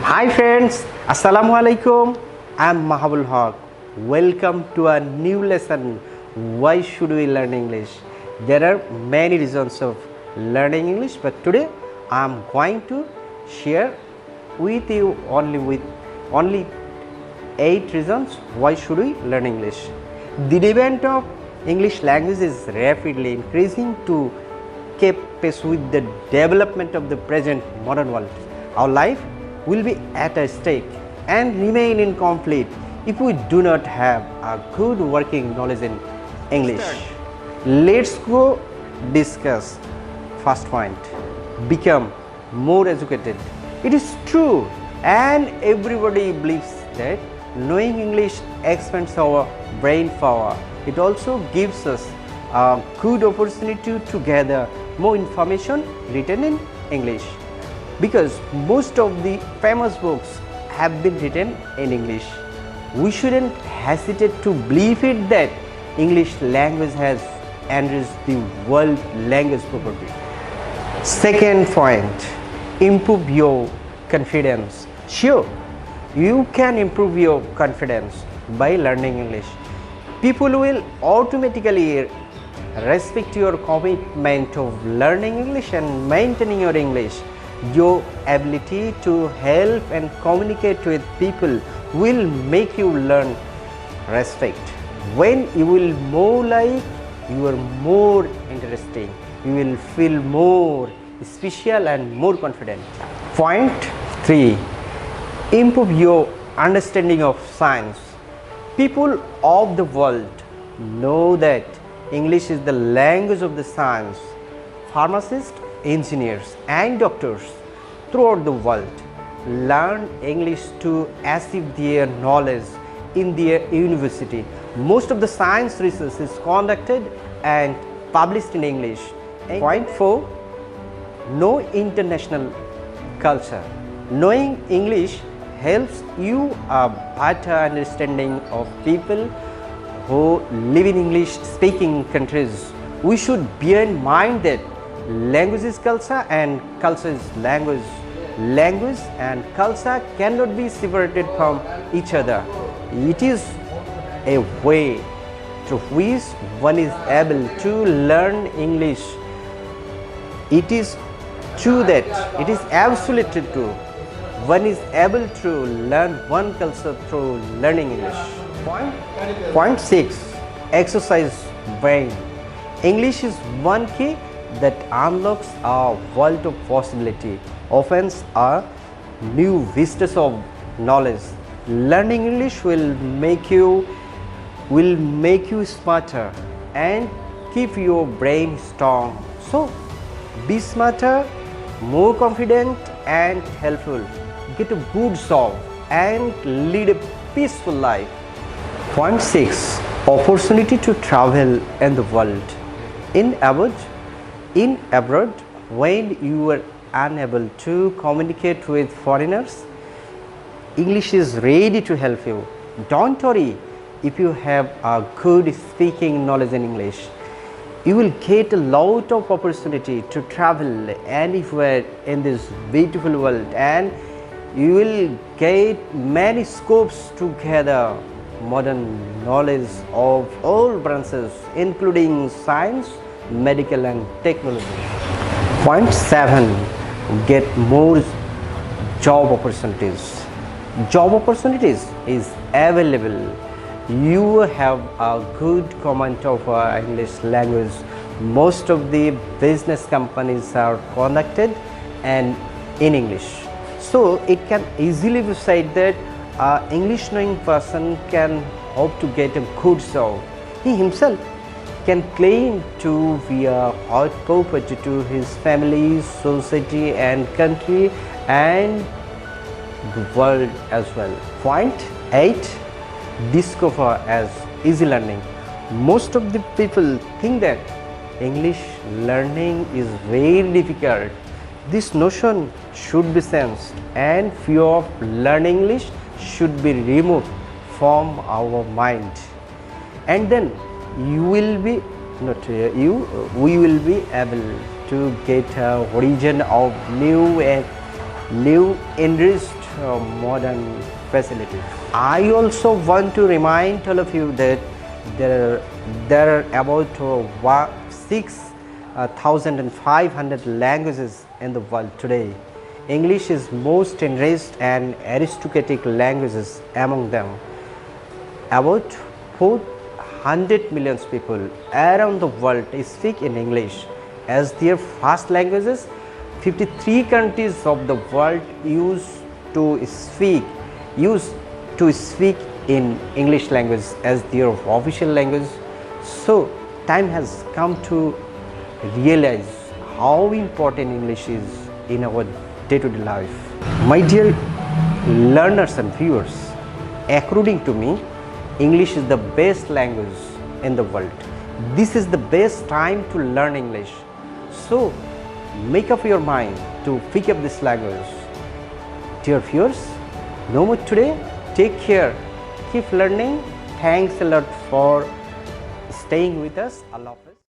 Hi friends, Assalamu alaikum. I'm Mahabul Haq. Welcome to a new lesson. Why should we learn English? There are many reasons of learning English, but today I'm going to share with you only 8 reasons why should we learn English. The demand of English language is rapidly increasing to keep pace with the development of the present modern world. Our life will be at a stake and remain in conflict if we do not have a good working knowledge in English. Let's go discuss first point. Become more educated. It is true and everybody believes that knowing English expands our brain power. It also gives us a good opportunity to gather more information written in English, because most of the famous books have been written in English. We shouldn't hesitate to believe it that English language has enriched the world language property. Second point, improve your confidence. Sure, you can improve your confidence by learning English. People will automatically respect your commitment of learning English and maintaining your English. Your ability to help and communicate with people will make you learn respect. When you will more like, you are more interesting, you will feel more special and more confident. Point 3, improve your understanding of science. People of the world know that English is the language of the science. Pharmacists, engineers and doctors throughout the world learn English to achieve their knowledge in their university. Most of the science research is conducted and published in English. Point 4, know international culture. Knowing English helps you a better understanding of people who live in English speaking countries. We should bear in mind that language is culture and culture is language. Language and culture cannot be separated from each other. It is a way through which one is able to learn English. It is true that it is absolutely true. One is able to learn one culture through learning English. Point 6, exercise brain. English is one key that unlocks a world of possibility, opens a new vistas of knowledge. Learning English will make you smarter and keep your brain strong. So be smarter, more confident and helpful. Get a good job and lead a peaceful life. Point 6, opportunity to travel in the world. In abroad, when you are unable to communicate with foreigners, English is ready to help you. Don't worry if you have a good speaking knowledge in English. You will get a lot of opportunity to travel anywhere in this beautiful world, and you will get many scopes to gather modern knowledge of all branches including science, medical and technology. Point 7, get more job opportunities. Job opportunities is available. You have a good command of English language. Most of the business companies are conducted and in English. So it can easily be said that an English knowing person can hope to get a good job. He himself can claim to be a hot property to his family, society and country and the world as well. Point 8, discover as easy learning. Most of the people think that English learning is very difficult. This notion should be changed and fear of learning English should be removed from our mind, and then we will be able to get a origin of new enriched modern facilities. I also want to remind all of you that there are about 6,500 languages in the world today. English is most enriched and aristocratic languages among them. About 400 million people around the world speak in English as their first languages. 53 countries of the world used to speak in English language as their official language. So time has come to realize how important English is in our day-to-day life. My dear learners and viewers, according to me, English is the best language in the world. This is the best time to learn English. So make up your mind to pick up this language. Dear viewers, no more today. Take care. Keep learning. Thanks a lot for staying with us. Allah Hafiz.